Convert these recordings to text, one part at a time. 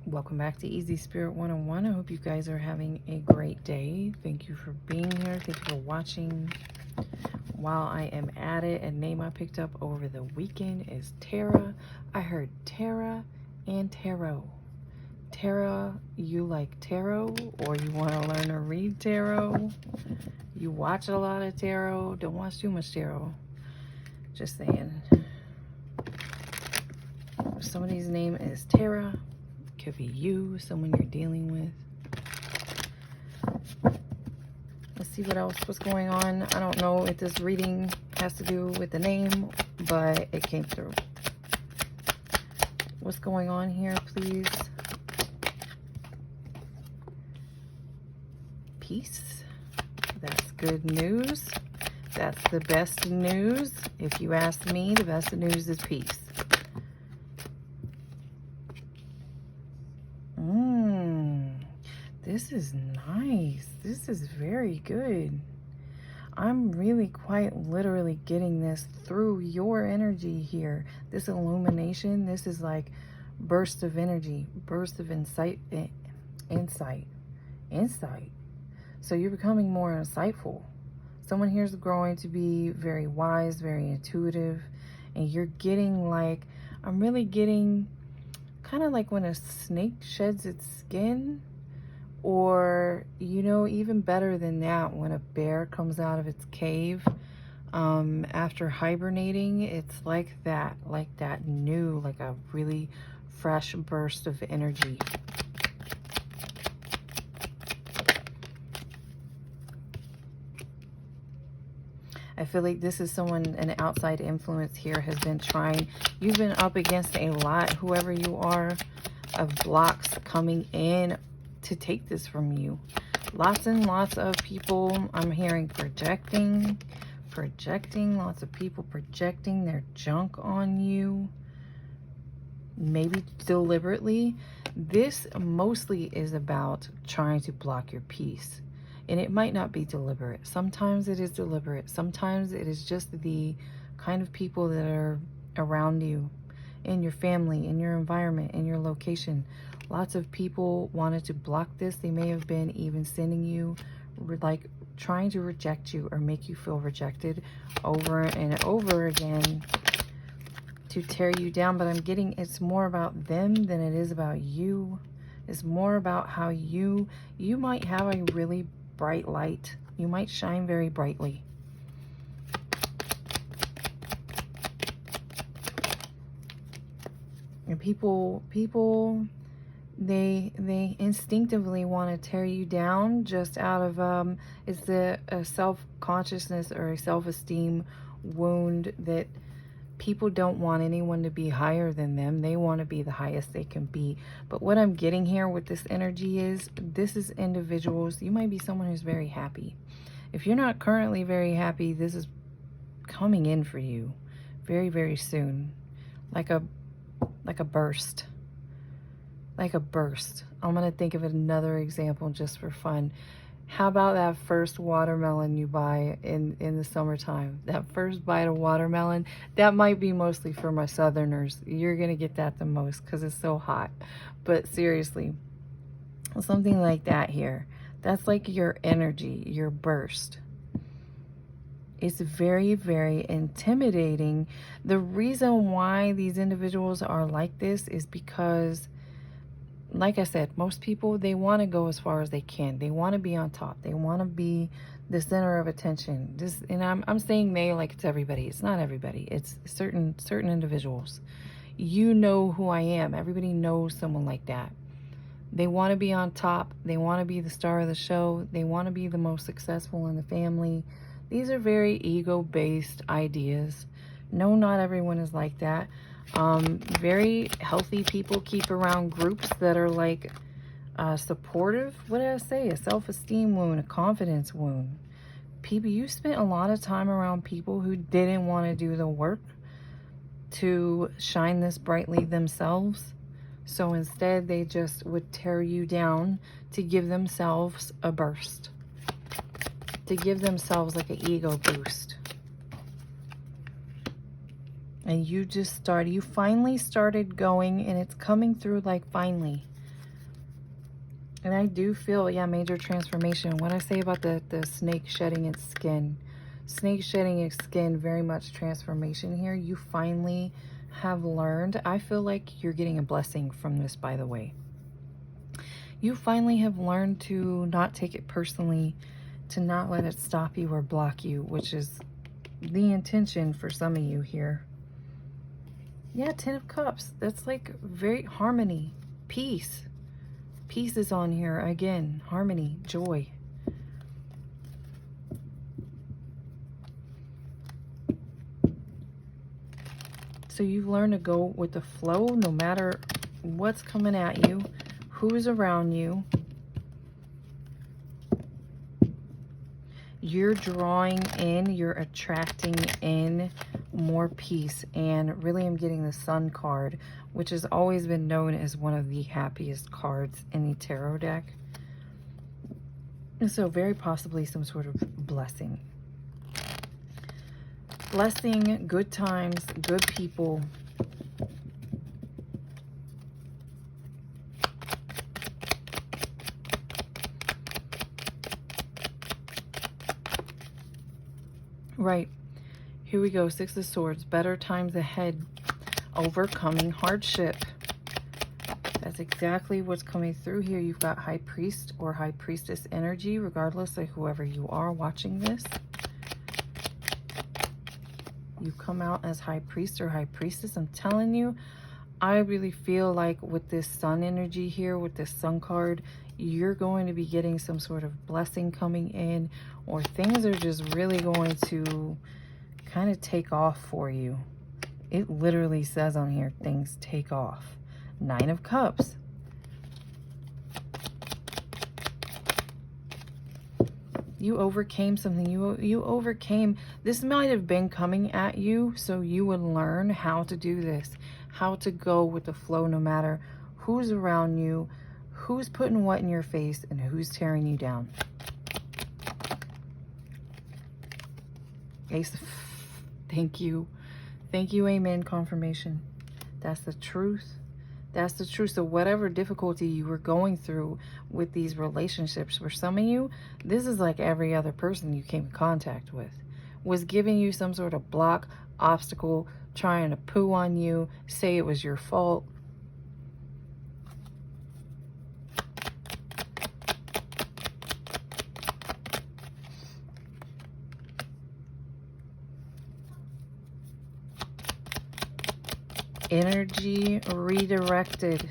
Welcome back to EasySpirit101. I hope you guys are having a great day. Thank you for being here. Thank you for watching. While I am at it, a name I picked up over the weekend is Tara. I heard Tara and Tarot. Tara, you like tarot, or you want to learn to read tarot? You watch a lot of tarot. Don't watch too much tarot. Just saying. Somebody's name is Tara. Could be you, someone you're dealing with. Let's see what else was going on. I don't know if this reading has to do with the name, but it came through. What's going on here, please? Peace. That's good news. That's the best news. If you ask me, the best news is peace. This is nice. This is very good. I'm really quite literally getting this through your energy here. This illumination, this is like burst of energy, burst of insight. So you're becoming more insightful. Someone here is growing to be very wise, very intuitive, and you're getting like, I'm really getting kind of like when a snake sheds its skin. Or, you know, even better than that, when a bear comes out of its cave after hibernating, it's like that new, like a really fresh burst of energy. I feel like this is someone, an outside influence here has been trying. You've been up against a lot, whoever you are, of blocks coming in to take this from you. Lots and lots of people, I'm hearing projecting, lots of people projecting their junk on you, maybe deliberately. This mostly is about trying to block your peace, and it might not be deliberate. Sometimes it is deliberate. Sometimes it is just the kind of people that are around you, in your family, in your environment, in your location. Lots of people wanted to block this. They may have been even sending you, like trying to reject you or make you feel rejected over and over again to tear you down. But I'm getting it's more about them than it is about you. It's more about how you might have a really bright light. You might shine very brightly. And people they instinctively want to tear you down just out of it's a self-consciousness or a self-esteem wound that people don't want anyone to be higher than them. They want to be the highest they can be. But what I'm getting here with this energy is, this is individuals. You might be someone who's very happy. If you're not currently very happy, this is coming in for you very, very soon. Like a burst. Like a burst. I'm going to think of another example just for fun. How about that first watermelon you buy in the summertime? That first bite of watermelon, that might be mostly for my southerners. You're going to get that the most because it's so hot. But seriously, something like that here. That's like your energy, your burst. It's very, very intimidating. The reason why these individuals are like this is because, like I said, most people, they want to go as far as they can. They want to be on top. They want to be the center of attention. And I'm saying they like it's everybody. It's not everybody. It's certain individuals. You know who I am. Everybody knows someone like that. They want to be on top. They want to be the star of the show. They want to be the most successful in the family. These are very ego-based ideas. No, not everyone is like that. Very healthy people keep around groups that are like supportive. What did I say? A self-esteem wound, a confidence wound. People, you spent a lot of time around people who didn't want to do the work to shine this brightly themselves. So instead, they just would tear you down to give themselves a burst, to give themselves like an ego boost. And you finally started going, and it's coming through like finally. And I do feel, yeah, major transformation. What I say about the snake shedding its skin. Snake shedding its skin, very much transformation here. You finally have learned. I feel like you're getting a blessing from this, by the way. You finally have learned to not take it personally, to not let it stop you or block you, which is the intention for some of you here. Yeah, 10 of Cups. That's like very harmony, peace. Peace is on here again. Harmony, joy. So you've learned to go with the flow no matter what's coming at you, who's around you. You're drawing in, you're attracting in more peace. And really, I'm getting the Sun card, which has always been known as one of the happiest cards in the tarot deck. And so very possibly some sort of blessing. Blessing, good times, good people. Right. Here we go. Six of Swords. Better times ahead. Overcoming hardship. That's exactly what's coming through here. You've got High Priest or High Priestess energy, regardless of whoever you are watching this. You come out as High Priest or High Priestess. I'm telling you, I really feel like with this Sun energy here, with this Sun card, you're going to be getting some sort of blessing coming in, or things are just really going to kind of take off for you. It literally says on here, things take off. 9 of Cups. You overcame something. You overcame. This might have been coming at you, so you would learn how to do this, how to go with the flow no matter who's around you, who's putting what in your face, and who's tearing you down. Ace. Thank you. Thank you. Amen. Confirmation. That's the truth. That's the truth. So whatever difficulty you were going through with these relationships, for some of you, this is like every other person you came in contact with was giving you some sort of block, obstacle, trying to poo on you, say it was your fault. Energy redirected.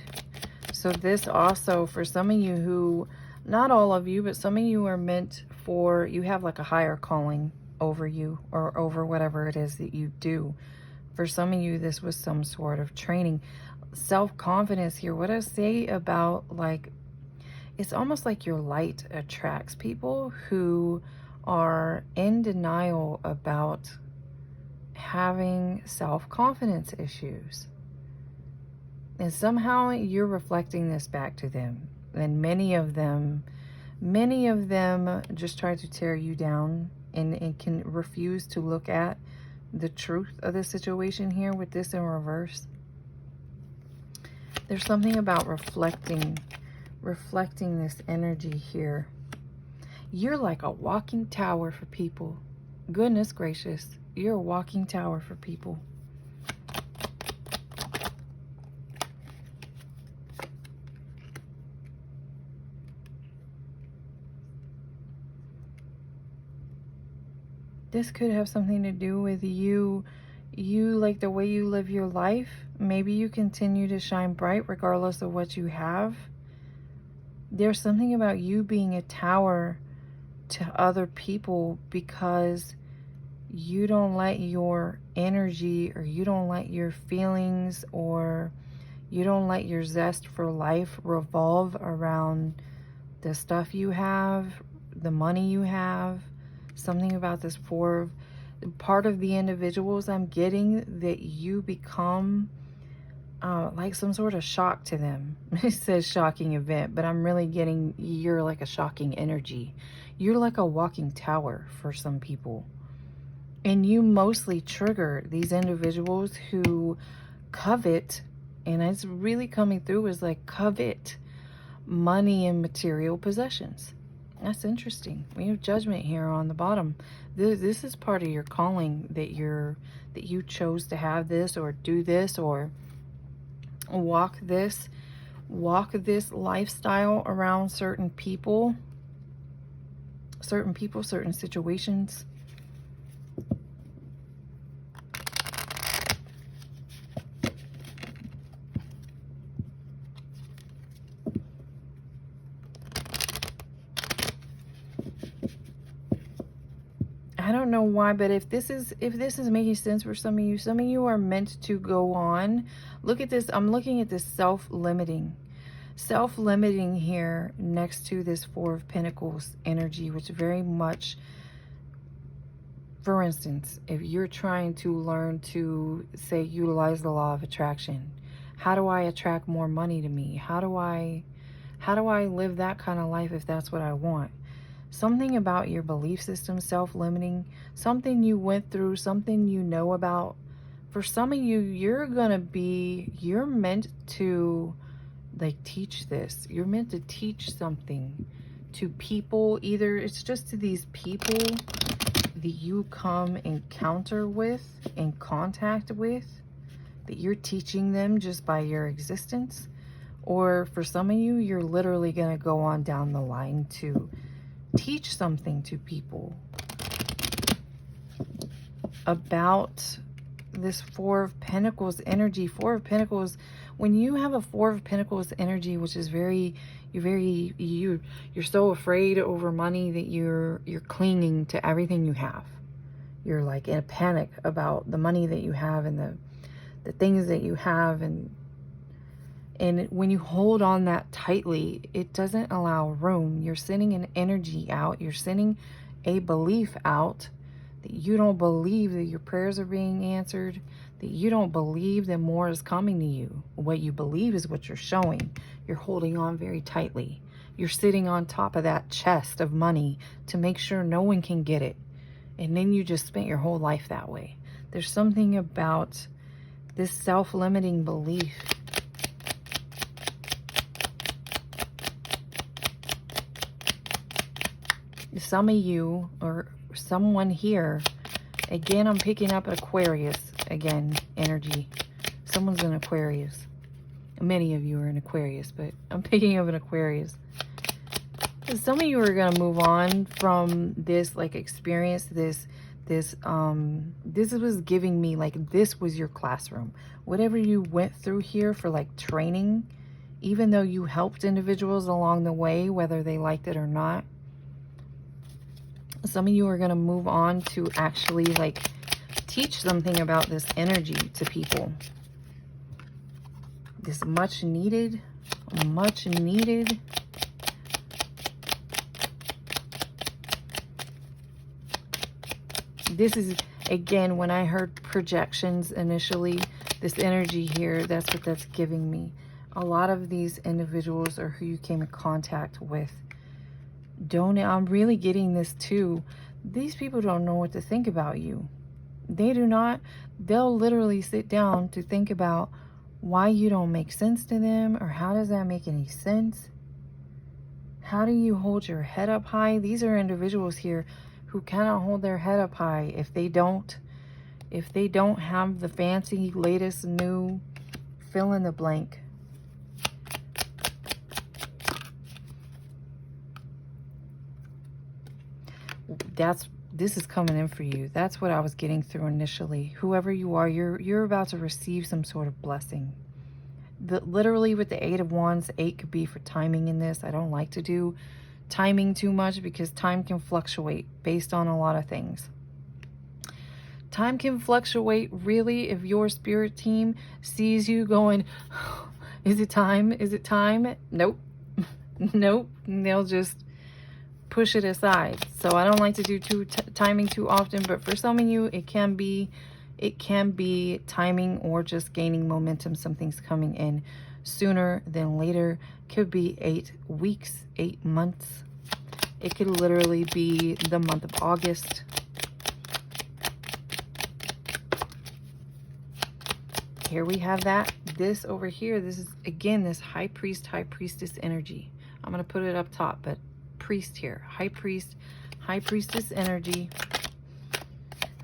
So this also, for some of you who, not all of you, but some of you are meant for, you have like a higher calling over you or over whatever it is that you do. For some of you, this was some sort of training. Self-confidence here. What I say about, like, it's almost like your light attracts people who are in denial about having self-confidence issues. And somehow you're reflecting this back to them. And many of them just try to tear you down and can refuse to look at the truth of the situation here with this in reverse. There's something about reflecting this energy here. You're like a walking tower for people. Goodness gracious. You're a walking tower for people. This could have something to do with you like the way you live your life. Maybe you continue to shine bright regardless of what you have. There's something about you being a tower to other people because you don't let your energy, or you don't let your feelings, or you don't let your zest for life revolve around the stuff you have, the money you have. Something about this part of the individuals I'm getting, that you become like some sort of shock to them. It says shocking event, but I'm really getting you're like a shocking energy. You're like a walking tower for some people. And you mostly trigger these individuals who covet, and it's really coming through as like covet money and material possessions. That's interesting. We have Judgment here on the bottom. This is part of your calling, that you chose to have this, or do this, or walk this lifestyle around certain people, certain situations. I don't know why, but if this is making sense for some of you are meant to go on. Look at this. I'm looking at this self-limiting here next to this Four of Pentacles energy, which very much, for instance, if you're trying to learn to, say, utilize the law of attraction, how do I attract more money to me? How do I live that kind of life if that's what I want? Something about your belief system, self-limiting, something you went through, something you know about. For some of you, you're meant to, like, teach this. You're meant to teach something to people. Either it's just to these people that you come encounter with, in contact with, that you're teaching them just by your existence. Or for some of you, you're literally going to go on down the line to teach something to people about this Four of Pentacles energy. Four of Pentacles, when you have a Four of Pentacles energy, which is you're so afraid over money that you're clinging to everything you have. You're like in a panic about the money that you have and the things that you have, and when you hold on that tightly, it doesn't allow room. You're sending an energy out. You're sending a belief out that you don't believe that your prayers are being answered, that you don't believe that more is coming to you. What you believe is what you're showing. You're holding on very tightly. You're sitting on top of that chest of money to make sure no one can get it. And then you just spent your whole life that way. There's something about this self-limiting belief. Some of you, or someone here, again, I'm picking up Aquarius, again, energy. Someone's an Aquarius. Many of you are in Aquarius, but I'm picking up an Aquarius. Some of you are going to move on from this, like, experience. This was giving me, like, this was your classroom. Whatever you went through here for, like, training, even though you helped individuals along the way, whether they liked it or not. Some of you are going to move on to actually, like, teach something about this energy to people. This much needed. This is, again, when I heard projections initially, this energy here, that's what that's giving me. A lot of these individuals, or who you came in contact with, I'm really getting this too. These people don't know what to think about you. They do not. They'll literally sit down to think about why you don't make sense to them, or how does that make any sense? How do you hold your head up high? These are individuals here who cannot hold their head up high if they don't have the fancy, latest, new, fill in the blank. This is coming in for you. That's what I was getting through initially. Whoever you are, you're about to receive some sort of blessing. Literally with the Eight of Wands, 8 could be for timing in this. I don't like to do timing too much because time can fluctuate based on a lot of things. Time can fluctuate really if your spirit team sees you going, is it time? Is it time? Nope. Nope. And they'll just push it aside. So I don't like to do timing too often, but for some of you, it can be timing or just gaining momentum. Something's coming in sooner than later. Could be 8 weeks, 8 months. It could literally be the month of August. Here we have that this over here, this is, again, this high priest, high priestess energy. I'm going to put it up top, but priest here. High priest, high priestess energy.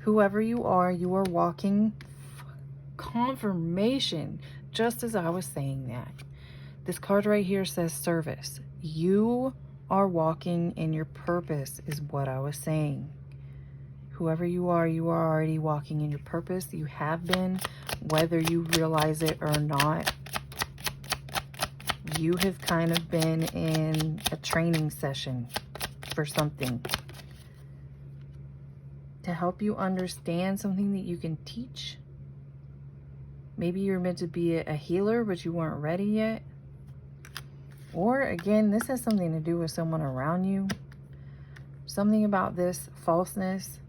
Whoever you are walking confirmation, just as I was saying that. This card right here says service. You are walking in your purpose, is what I was saying. Whoever you are already walking in your purpose. You have been, whether you realize it or not. You have kind of been in a training session for something to help you understand something that you can teach. Maybe you're meant to be a healer, but you weren't ready yet. Or again, this has something to do with someone around you. Something about this falseness.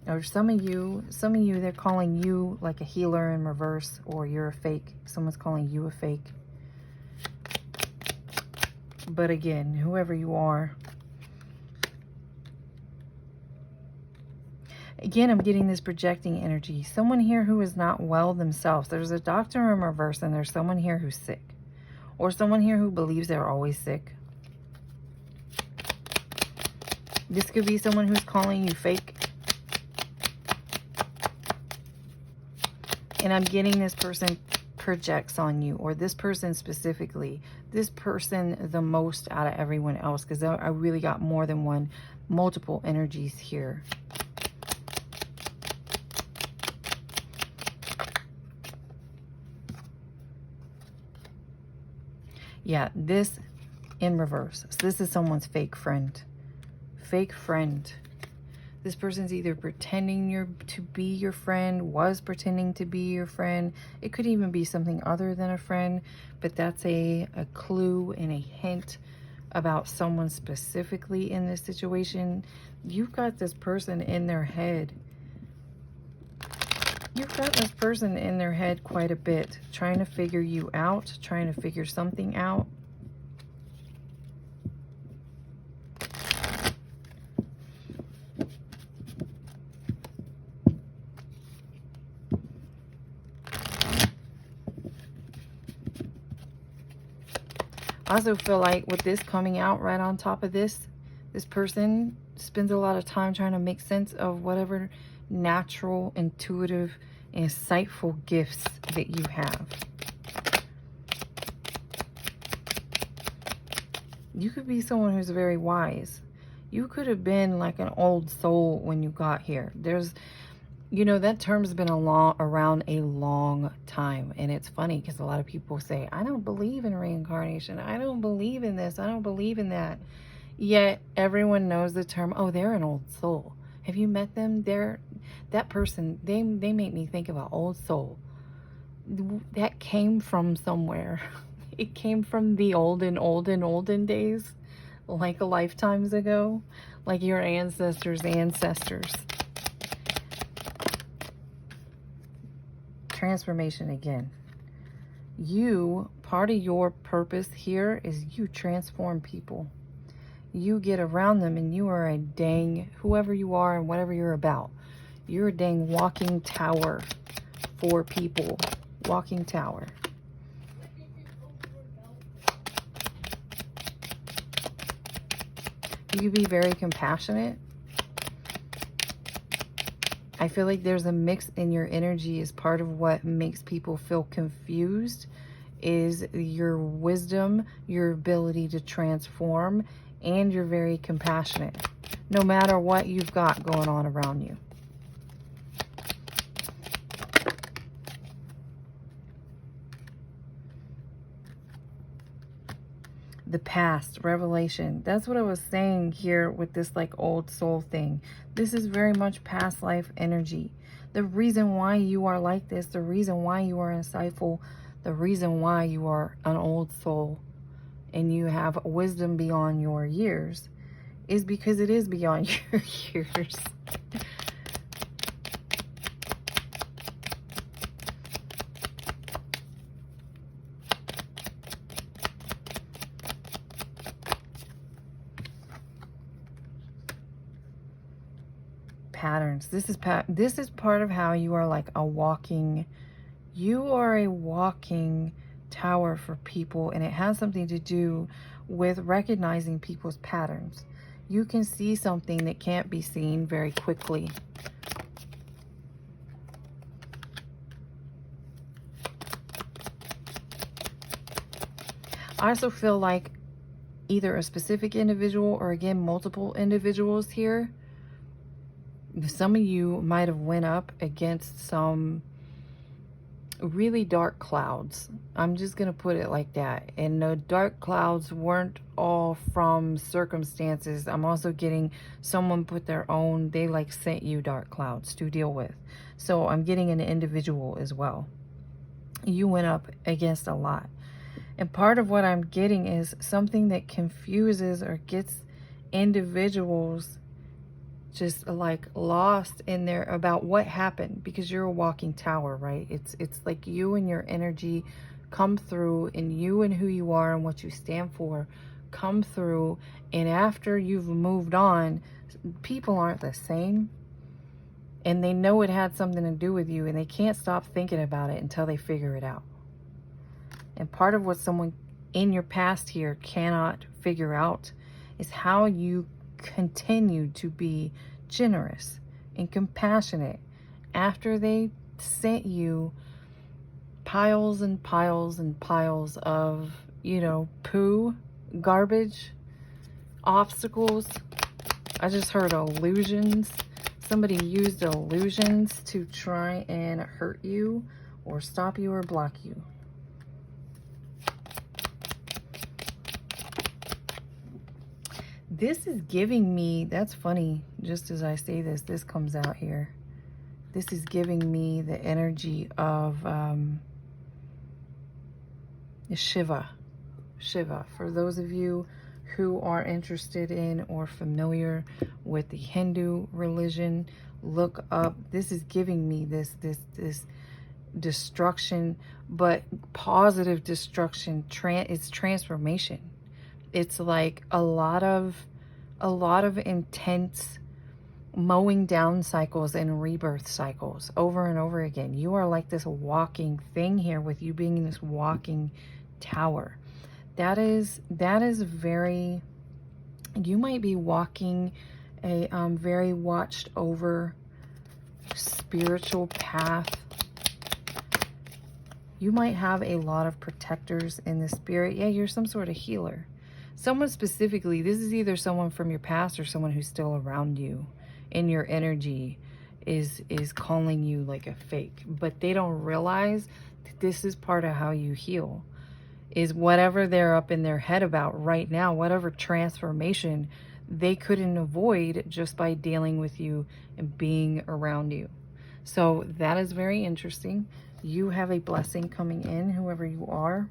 Or some of you, they're calling you like a healer in reverse, or you're a fake. Someone's calling you a fake. But again, whoever you are. Again, I'm getting this projecting energy. Someone here who is not well themselves. There's a doctor in reverse, and there's someone here who's sick. Or someone here who believes they're always sick. This could be someone who's calling you fake. And I'm getting this person projects on you, or this person specifically, this person the most out of everyone else, because I really got more than one, multiple energies here. Yeah, this in reverse. So this is someone's fake friend. Fake friend. This person's either pretending to be your friend, was pretending to be your friend. It could even be something other than a friend, but that's a clue and a hint about someone specifically in this situation. You've got this person in their head. You've got this person in their head quite a bit, trying to figure you out, trying to figure something out. I also feel like with this coming out right on top of this, this person spends a lot of time trying to make sense of whatever natural, intuitive, insightful gifts that you have. You could be someone who's very wise. You could have been like an old soul when you got here. There's, you know, that term's been around a long time. And it's funny because a lot of people say, I don't believe in reincarnation. I don't believe in this. I don't believe in that. Yet everyone knows the term, oh, they're an old soul. Have you met them? That person, they make me think of an old soul. That came from somewhere. It came from the olden days, like lifetimes ago, like your ancestors' ancestors. Transformation again. You, part of your purpose here is you transform people. You get around them and you are a dang, whoever you are and whatever you're about, you're a dang walking tower for people. Walking tower. You can be very compassionate. I feel like there's a mix in your energy as part of what makes people feel confused is your wisdom, your ability to transform, and you're very compassionate, no matter what you've got going on around you. The past, revelation. That's what I was saying here with this like old soul thing. This is very much past life energy. The reason why you are like this, the reason why you are insightful, the reason why you are an old soul and you have wisdom beyond your years is because it is beyond your years. patterns. This is part of how you are like a walking, you are a walking tower for people, and it has something to do with recognizing people's patterns. You can see something that can't be seen very quickly. I also feel like either a specific individual or, again, multiple individuals here. Some of you might have went up against some really dark clouds. I'm just going to put it like that. And the dark clouds weren't all from circumstances. I'm also getting someone put their own, they like sent you dark clouds to deal with. So I'm getting an individual as well. You went up against a lot. And part of what I'm getting is something that confuses or gets individuals just like lost in there about what happened, because you're a walking tower, right? It's like you and your energy come through, and you and who you are and what you stand for come through. And after you've moved on, people aren't the same, and they know it had something to do with you, and they can't stop thinking about it until they figure it out. And part of what someone in your past here cannot figure out is how you continue to be generous and compassionate after they sent you piles and piles and piles of, you know, poo, garbage, obstacles. I just heard illusions. Somebody used illusions to try and hurt you or stop you or block you. This is giving me, that's funny, just as I say this, this comes out here. This is giving me the energy of Shiva. Shiva. For those of you who are interested in or familiar with the Hindu religion, look up. This is giving me this destruction, but positive destruction. It's transformation. It's like a lot of intense mowing down cycles and rebirth cycles over and over again. You are like this walking thing here, with you being this walking tower. That is very, you might be walking a very watched over spiritual path. You might have a lot of protectors in the spirit. Yeah, you're some sort of healer. Someone specifically, this is either someone from your past or someone who's still around you in your energy is calling you like a fake. But they don't realize that this is part of how you heal. Is whatever they're up in their head about right now, whatever transformation they couldn't avoid just by dealing with you and being around you. So that is very interesting. You have a blessing coming in, whoever you are.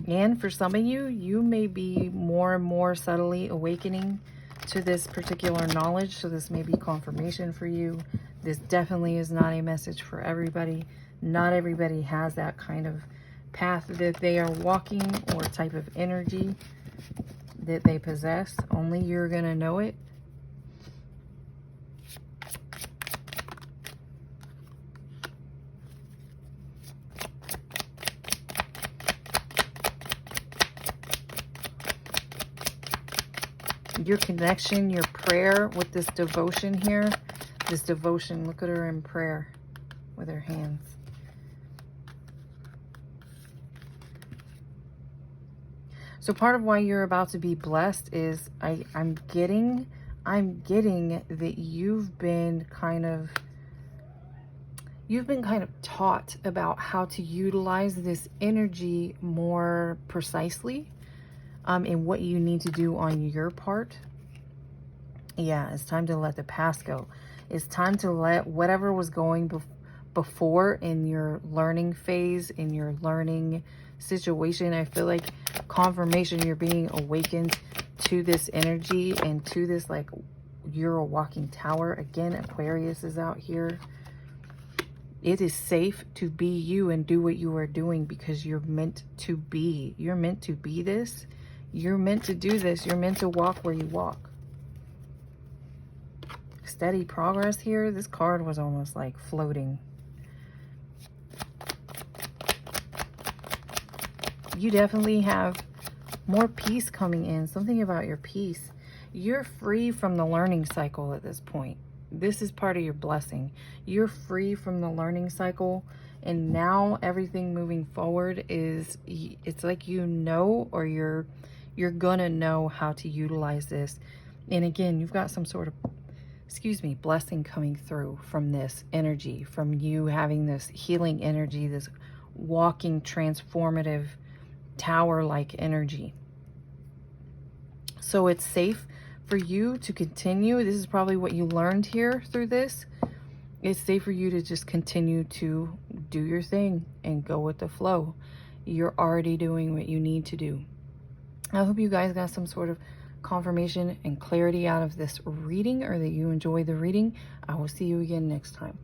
And for some of you, you may be more and more subtly awakening to this particular knowledge. So this may be confirmation for you. This definitely is not a message for everybody. Not everybody has that kind of path that they are walking or type of energy that they possess. Only you're going to know it. Your connection, your prayer with this devotion here. This devotion, look at her in prayer with her hands. So part of why you're about to be blessed is I'm getting that you've been kind of taught about how to utilize this energy more precisely, and what you need to do on your part. Yeah, it's time to let the past go. It's time to let whatever was going before in your learning phase, in your learning situation. I feel like confirmation, you're being awakened to this energy and to this, like, you're a walking tower. Again, Aquarius is out here. It is safe to be you and do what you are doing, because you're meant to be. You're meant to be this. You're meant to do this. You're meant to walk where you walk. steady progress here. This card was almost like floating. You definitely have more peace coming in. Something about your peace. You're free from the learning cycle at this point. This is part of your blessing. You're free from the learning cycle, and now everything moving forward is, it's like, you know, or you're gonna know how to utilize this. And again, you've got some sort of, excuse me, blessing coming through from this energy, from you having this healing energy, this walking transformative tower-like energy. So it's safe for you to continue. This is probably what you learned here through this. It's safe for you to just continue to do your thing and go with the flow. You're already doing what you need to do. I hope you guys got some sort of confirmation and clarity out of this reading, or that you enjoy the reading. I will see you again next time.